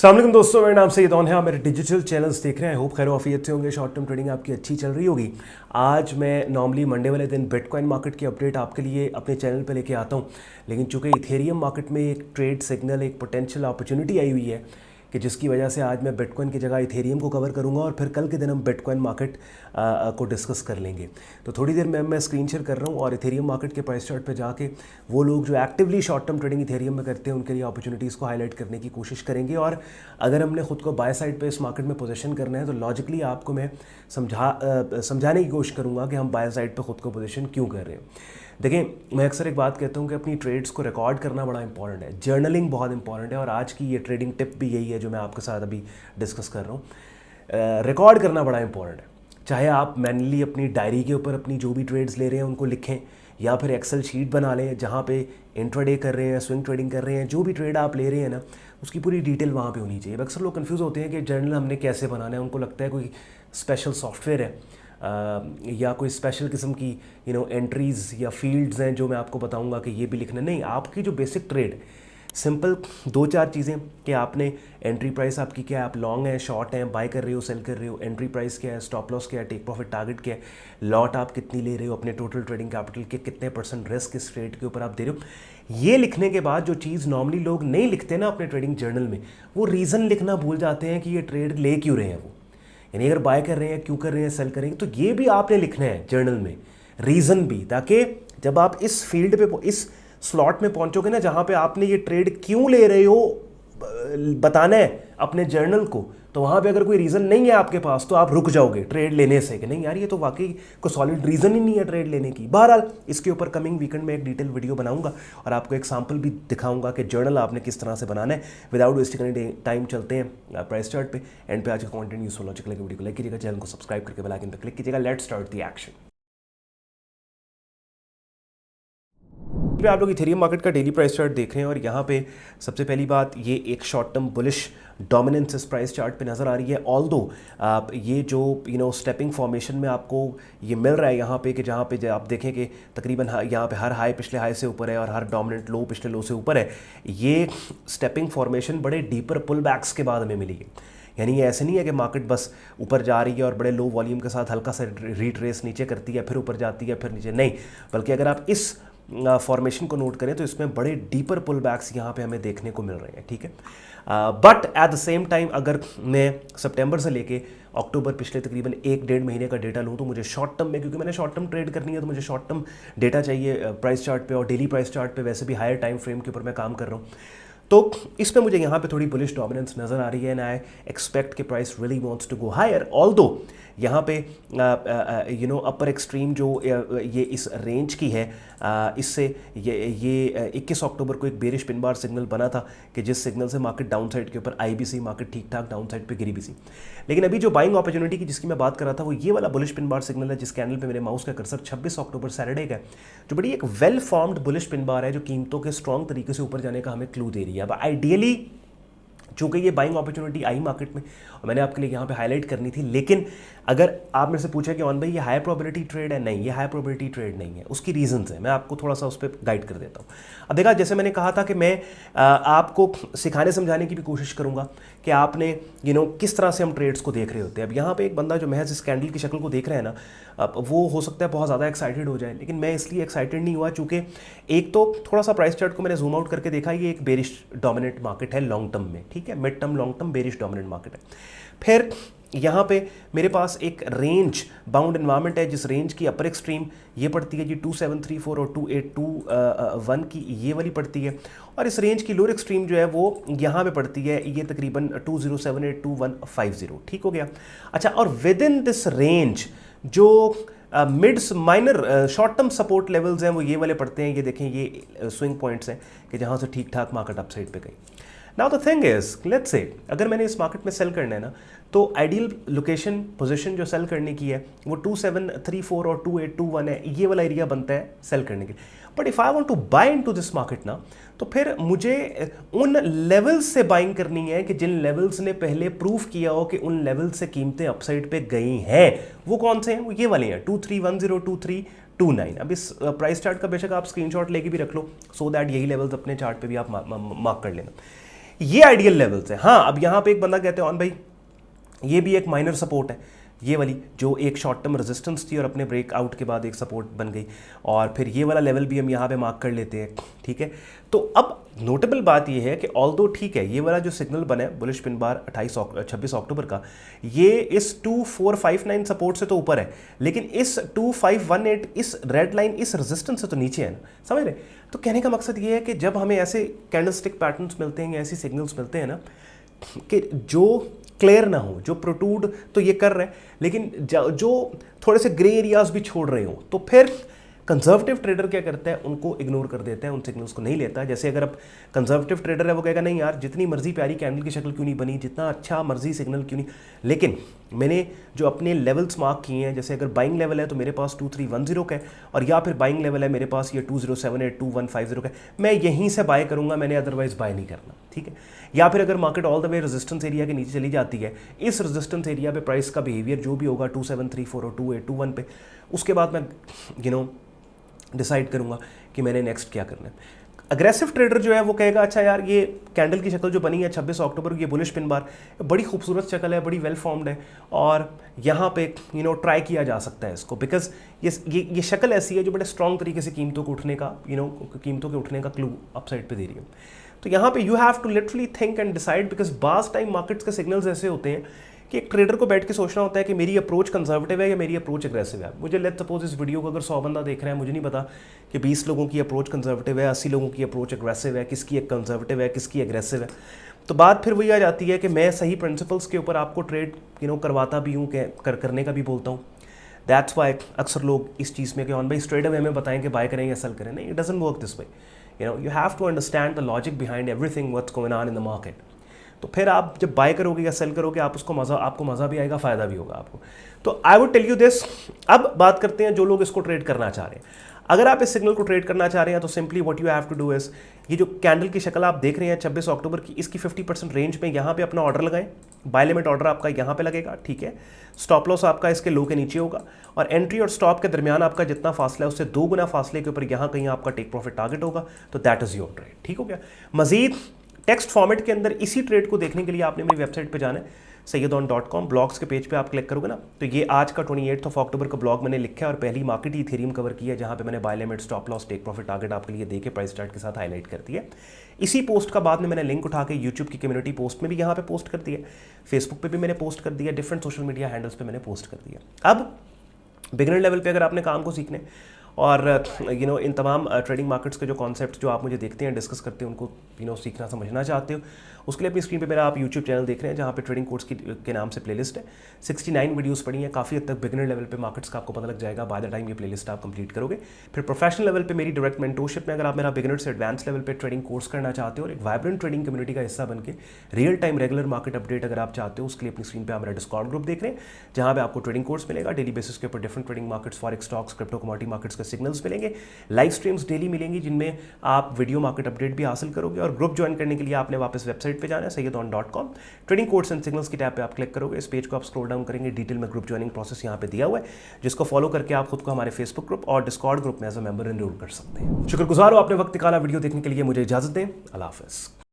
अस्सलाम वालेकुम दोस्तों, मेरा नाम सईद है। आप मेरे डिजिटल चैनल्स देख रहे हैं। होप खैर आफियत से होंगे। शॉर्ट टर्म ट्रेडिंग आपकी अच्छी चल रही होगी। आज मैं नॉर्मली मंडे वाले दिन बिटकॉइन मार्केट की अपडेट आपके लिए अपने चैनल पे लेके आता हूँ, लेकिन चूंकि इथेरियम मार्केट में एक ट्रेड सिग्नल, एक पोटेंशियल अपॉर्चुनिटी आई हुई है कि जिसकी वजह से आज मैं बिटकॉइन की जगह इथेरियम को कवर करूंगा और फिर कल के दिन हम बिटकॉइन मार्केट को डिस्कस कर लेंगे। तो थोड़ी देर में मैं स्क्रीन शेयर कर रहा हूँ और इथेरियम मार्केट के प्राइस चार्ट पे जाके वो लोग जो actively short term trading Ethereum में करते हैं उनके लिए अपॉर्चुनिटीज़ को हाईलाइट करने की कोशिश करेंगे। और अगर हमने खुद को बाय साइड पे इस मार्केट में पोजीशन करना है तो लॉजिकली आपको मैं समझाने की कोशिश करूँगा कि हम बाय साइड पे खुद को पोजीशन क्यों कर रहे हैं। देखिए, मैं अक्सर एक बात कहता हूँ कि अपनी ट्रेड्स को रिकॉर्ड करना बड़ा इंपॉर्टेंट है। जर्नलिंग बहुत इंपॉर्टेंट है और आज की ये ट्रेडिंग टिप भी यही है जो मैं आपके साथ अभी डिस्कस कर रहा हूँ। रिकॉर्ड करना बड़ा इंपॉर्टेंट है। चाहे आप मैनुअली अपनी डायरी के ऊपर अपनी जो भी ट्रेड्स ले रहे हैं उनको लिखें, या फिर एक्सेल शीट बना लें जहाँ पे इंट्राडे कर रहे हैं, स्विंग ट्रेडिंग कर रहे हैं, जो भी ट्रेड आप ले रहे हैं ना उसकी पूरी डिटेल वहाँ पे होनी चाहिए। अक्सर लोग कंफ्यूज होते हैं कि जर्नल हमने कैसे बनाना है। उनको लगता है कोई स्पेशल सॉफ्टवेयर है या कोई स्पेशल किस्म की एंट्रीज़ या फील्ड्स हैं जो मैं आपको बताऊंगा कि ये भी लिखना। नहीं, आपकी जो बेसिक ट्रेड सिंपल 2-4 चीज़ें कि आपने एंट्री प्राइस आपकी क्या है, आप लॉन्ग है, शॉर्ट है, बाय कर रहे हो, सेल कर रहे हो, एंट्री प्राइस क्या है, स्टॉप लॉस क्या है, टेक प्रॉफिट टारगेट क्या है, लॉट आप कितनी ले रहे हो, अपने टोटल ट्रेडिंग कैपिटल के कितने % रिस्क इस ट्रेड के ऊपर आप दे रहे हो। ये लिखने के बाद जो चीज़ नॉर्मली लोग नहीं लिखते ना अपने ट्रेडिंग जर्नल में, वो रीज़न लिखना भूल जाते हैं कि ये ट्रेड ले क्यों रहे हैं वो, यानी अगर बाय कर रहे हैं, क्यों कर रहे हैं, सेल करेंगे, तो ये भी आपने लिखना है जर्नल में, रीज़न भी, ताकि जब आप इस फील्ड पे, इस स्लॉट में पहुंचोगे ना जहां पे आपने ये ट्रेड क्यों ले रहे हो बताना है अपने जर्नल को, तो वहां पे अगर कोई रीज़न नहीं है आपके पास तो आप रुक जाओगे ट्रेड लेने से कि नहीं यार ये तो वाकई कोई सॉलिड रीज़न ही नहीं है ट्रेड लेने की। बहरहाल इसके ऊपर कमिंग वीकेंड में एक डिटेल वीडियो बनाऊंगा और आपको एक सैंपल भी दिखाऊंगा कि जर्नल आपने किस तरह से बनाना है। विदाउट वेस्टिंग एनी टाइम चलते हैं प्राइस चार्ट पे। एंड पे आज का कंटेंट यूजफुल लॉजिकल लगे वीडियो को लाइक कीजिएगा, चैनल को सब्सक्राइब करके बेल आइकन पर क्लिक कीजिएगा। Let's start the action. पे आप लोग इथेरियम मार्केट का डेली प्राइस चार्ट देख रहे हैं और यहाँ पे सबसे पहली बात, ये एक शॉर्ट टर्म बुलिश डोमिनेंस इस प्राइस चार्ट पे नज़र आ रही है। ऑल्दो ये जो स्टेपिंग फॉर्मेशन में आपको ये मिल रहा है यहाँ पे कि जहाँ पे आप देखें कि तकरीबन यहाँ पे हर हाई पिछले हाई से ऊपर है और हर डोमिनेंट लो पिछले लो से ऊपर है। ये स्टेपिंग फॉर्मेशन बड़े डीपर पुल बैक्स के बाद हमें मिली है। यानी ये ऐसे नहीं है कि मार्केट बस ऊपर जा रही है और बड़े लो वॉल्यूम के साथ हल्का सा रीट्रेस नीचे करती है, फिर ऊपर जाती है, फिर नीचे, नहीं, बल्कि अगर आप इस फॉर्मेशन को नोट करें तो इसमें बड़े डीपर पुल बैक्स यहाँ पे हमें देखने को मिल रहे हैं। ठीक है, but at the same time अगर मैं सितंबर से लेके अक्टूबर पिछले तकरीबन 1-1.5 महीने का डेटा लूँ तो मुझे शॉर्ट टर्म में, क्योंकि मैंने शॉर्ट टर्म ट्रेड करनी है तो मुझे शॉर्ट टर्म डेटा चाहिए प्राइस चार्ट पे, और डेली प्राइस चार्ट पे वैसे भी हायर टाइम फ्रेम के ऊपर मैं काम कर रहा हूँ। तो इस पे मुझे यहाँ पे थोड़ी बुलिश डोमिनेंस नज़र आ रही है एंड आई एक्सपेक्ट कि price really wants to go higher. Although यहाँ पे अपर एक्सट्रीम जो ये इस रेंज की है, इससे ये 21 अक्टूबर को एक बेरिश पिन बार सिग्नल बना था कि जिस सिग्नल से मार्केट डाउन साइड के ऊपर आई भी सी, मार्केट ठीक ठाक डाउन साइड पे गिरी भी सी। लेकिन अभी जो बाइंग अपॉर्चुनिटी की जिसकी मैं बात कर रहा था वो ये वाला बुलिश पिन बार सिग्नल है जिस कैंडल पे मेरे माउस का कर्सर 26 अक्टूबर सैटरडे का है, जो बड़ी एक well formed bullish pin bar है जो कीमतों के स्ट्रॉन्ग तरीके से ऊपर जाने का हमें क्लू दे रही है। अब आइडियली चूँकि ये बाइंग अपॉर्चुनिटी आई मार्केट में और मैंने आपके लिए यहाँ पे हाईलाइट करनी थी, लेकिन अगर आप मेरे से पूछे कि ऑन भाई ये हाई प्रोबेबिलिटी ट्रेड है, नहीं, ये हाई प्रोबेबिलिटी ट्रेड नहीं है। उसकी रीजंस है, मैं आपको थोड़ा सा उस पर गाइड कर देता हूँ। अब देखा, जैसे मैंने कहा था कि मैं आपको सिखाने समझाने की भी कोशिश करूँगा कि आपने किस तरह से हम ट्रेड्स को देख रहे होते हैं। अब यहाँ पे एक बंदा जो महज इस कैंडल की शक्ल को देख रहा है ना, वो हो सकता है बहुत ज़्यादा एक्साइटेड हो जाए, लेकिन मैं इसलिए एक्साइटेड नहीं हुआ चूँकि एक तो थोड़ा सा प्राइस चार्ट को मैंने जूम आउट करके देखा, ये एक बेरिश डोमिनेंट मार्केट है लॉन्ग टर्म में। ठीक है, mid term long term bearish dominant market है। फिर यहाँ पे मेरे पास एक रेंज बाउंड एनवायरनमेंट है जिस रेंज की अपर एक्सट्रीम ये पड़ती है जी 2734 और 2821 की, ये वाली पड़ती है, और इस रेंज की लोअर एक्सट्रीम जो है वो यहाँ पे पड़ती है, ये तकरीबन 20782150। ठीक हो गया। अच्छा, और विद इन दिस रेंज जो mids minor short term support levels हैं वो ये वाले पड़ते हैं। ये देखें, ये स्विंग पॉइंट्स हैं कि जहाँ से ठीक ठाक मार्केट अपसाइड पे गई। Now the thing is, let's say अगर मैंने इस मार्केट में सेल करना है ना, तो आइडियल लोकेशन पोजीशन जो सेल करने की है वो 2734 और 2821 है, ये वाला एरिया बनता है सेल करने के लिए। But if I want to buy into this market ना, तो फिर मुझे उन लेवल्स से बाइंग करनी है कि जिन लेवल्स ने पहले प्रूफ किया हो कि उन लेवल्स से कीमतें अपसाइड पे गई हैं। वो कौन से हैं? वो ये वाले हैं 2310 2329। अब इस प्राइस चार्ट का बेशक आप स्क्रीनशॉट लेके भी रख लो सो दैट यही लेवल्स अपने चार्ट पे भी आप मार्क कर लेना। ये आइडियल लेवल्स है। हाँ, अब यहां पे एक बंदा कहते हैं ऑन भाई ये भी एक माइनर सपोर्ट है, ये वाली जो एक शॉर्ट टर्म रेजिस्टेंस थी और अपने ब्रेकआउट के बाद एक सपोर्ट बन गई, और फिर ये वाला लेवल भी हम यहाँ पे मार्क कर लेते हैं, ठीक है। तो अब नोटेबल बात ये है कि ऑल्दो ठीक है, ये वाला जो सिग्नल बना है बुलिश पिन बार 26 अक्टूबर का, ये इस 2459 सपोर्ट से तो ऊपर है, लेकिन इस 2518 इस रेड लाइन इस रेजिस्टेंस से तो नीचे है ना, समझ रहे। तो कहने का मकसद ये है कि जब हमें ऐसे कैंडलस्टिक पैटर्न्स मिलते हैं, ऐसी सिग्नल्स मिलते हैं ना कि जो क्लियर ना हो, जो प्रोट्रूड तो ये कर रहे हैं लेकिन जो थोड़े से ग्रे एरियाज भी छोड़ रहे हो, तो फिर कंजर्वेटिव ट्रेडर क्या करता है, उनको इग्नोर कर देता है, उन सिग्नल्स को नहीं लेता है। जैसे अगर अब कंजर्वेटिव ट्रेडर है वो कहेगा नहीं यार जितनी मर्जी प्यारी कैंडल की शक्ल क्यों नहीं बनी, जितना अच्छा मर्जी सिग्नल क्यों नहीं, लेकिन मैंने जो अपने लेवल्स मार्क किए हैं, जैसे अगर बाइंग लेवल है तो मेरे पास 2310 का है, और या फिर बाइंग लेवल है मेरे पास ये 2078 2150 का है, मैं यहीं से बाय करूंगा, मैंने अदरवाइज बाय नहीं करना, ठीक है। या फिर अगर market all the way resistance area के नीचे चली जाती है, इस रेजिस्टेंस एरिया पे प्राइस का बिहेवियर जो भी होगा 2734 और 2821 पे, उसके बाद मैं डिसाइड करूंगा कि मैंने नेक्स्ट क्या करना है। अग्रेसिव ट्रेडर जो है वो कहेगा अच्छा यार ये कैंडल की शक्ल जो बनी है 26 अक्टूबर की, ये बुलिश पिन बार बड़ी खूबसूरत शक्ल है, बड़ी वेल फॉर्म्ड है, और यहाँ पे ट्राई किया जा सकता है इसको, बिकॉज ये शक्ल ऐसी है जो बड़े स्ट्रॉन्ग तरीके से कीमतों को उठने का कीमतों के उठने का क्लू अपसाइड पे दे रही है। तो यहाँ पे you have to literally think and decide, because बास टाइम मार्केट्स के सिग्नल्स ऐसे होते हैं कि एक ट्रेडर को बैठ के सोचना होता है कि मेरी अप्रोच कंजर्वेटिव है या मेरी अप्रोच एग्रेसिव है। मुझे लेट्स सपोज इस वीडियो को अगर 100 बंदा देख रहा है, मुझे नहीं पता कि 20 लोगों की अप्रोच कंजर्वेटिव है, 80 लोगों की अप्रोच एग्रेसिव है, किसकी एक कंजर्वेटिव है, किसकी एग्रेसिव है। तो बात फिर वही आ जाती है कि मैं सही प्रिंसिपल्स के ऊपर आपको ट्रेड करवाता भी हूँ, करने का भी बोलता हूँ। दैट्स वाई अक्सर लोग इस चीज़ में कि ऑन भाई स्ट्रेट अवे हमें बताएं कि बाय करें या सेल करें, नहीं, it doesn't work this way. You have to understand the logic behind everything what's going on in the market. तो फिर आप जब बाय करोगे या सेल करोगे आपको मज़ा भी आएगा, फ़ायदा भी होगा आपको। तो I would tell you this. अब बात करते हैं जो लोग इसको ट्रेड करना चाह रहे हैं। अगर आप इस सिग्नल को ट्रेड करना चाह रहे हैं तो simply what you have to do is, ये जो कैंडल की शक्ल आप देख रहे हैं 26 अक्टूबर की, इसकी 50% रेंज में यहाँ पे अपना ऑर्डर लगाएं। बाय लिमिट ऑर्डर आपका यहाँ पे लगेगा, ठीक है। स्टॉप लॉस आपका इसके लो के नीचे होगा, और एंट्री और स्टॉप के दरमियान आपका जितना फासला है उससे 2 गुना फासले के ऊपर यहाँ कहीं आपका टेक प्रॉफिट टारगेट होगा। तो दैट इज योर ट्रेड, ठीक हो गया। मजीद टेक्स्ट फॉर्मेट के अंदर इसी ट्रेड को देखने के लिए आपने मेरी वेबसाइट पे जाना है, sayyadon.com। ब्लॉग्स के पेज पे आप क्लिक करोगे ना, तो ये आज का 28 अक्टूबर का ब्लॉग मैंने लिखा है, और पहली मार्केट इथेरियम कवर की है, जहाँ पे मैंने buy limit, stop loss, take profit target आपके लिए देके प्राइस चार्ट के साथ हाईलाइट कर दिया। इसी पोस्ट का बाद में मैंने लिंक उठा के यूट्यूब की कम्युनिटी पोस्ट में भी यहाँ पे पोस्ट कर दिया, फेसबुक पे भी मैंने पोस्ट कर दिया, डिफरेंट सोशल मीडिया हैंडल्स पे मैंने पोस्ट कर दिया। अब बिगिनर लेवल पे अगर आपने काम को सीखने और इन तमाम ट्रेडिंग मार्केट्स के जो कॉन्सेप्ट जो आप मुझे देखते हैं, डिस्कस करते हैं, उनको सीखना समझना चाहते हो, उसके लिए अपनी स्क्रीन पे मेरा आप यूट्यूब चैनल देख रहे हैं, जहाँ पे ट्रेडिंग कोर्स के नाम से प्लेलिस्ट है। 69 वीडियोस पड़ी हैं, काफ़ी हद तक बिगिनर लेवल पे मार्केट्स का आपको पता लग जाएगा बाय द टाइम ये प्लेलिस्ट आप कंप्लीट करोगे। फिर प्रोफेशनल लेवल पे मेरी डायरेक्ट मेंटोरशिप में अगर आप मेरा बिगिनर से एडवांस लेवल पे ट्रेडिंग कोर्स करना चाहते हो और एक वाइब्रेंट ट्रेडिंग कम्युनिटी का हिस्सा बनके real time regular market update अगर आप चाहते हो, उसके लिए अपनी स्क्रीन पर आप मेरा डिस्कॉर्ड ग्रुप देख रहे हैं, जहाँ पे आपको ट्रेडिंग कोर्स मिलेगा। डेली बेसिस के ऊपर different trading markets, forex, stocks, crypto, commodity markets के सिग्नल्स मिलेंगे, लाइव स्ट्रीम्स डेली मिलेंगी जिनमें आप वीडियो मार्केट अपडेट भी हासिल करोगे। और ग्रुप ज्वाइन करने के लिए आपने वापस वेबसाइट पे जाना है sayyadon.com, trading course and signals की टैब पे आप क्लिक करोगे। इस पेज को आप स्क्रॉल डाउन करेंगे, डिटेल में ग्रुप ज्वाइनिंग प्रोसेस यहाँ पे दिया हुआ है, जिसको फॉलो करके आप खुद को हमारे फेसबुक ग्रुप और डिस्कॉर्ड ग्रुप में एज अ मेंबर एनरोल कर सकते हैं। शुक्रगुजार हो आपने वक्त निकाला वीडियो देखने के लिए। मुझे इजाजत दें, अल्लाह हाफिज़।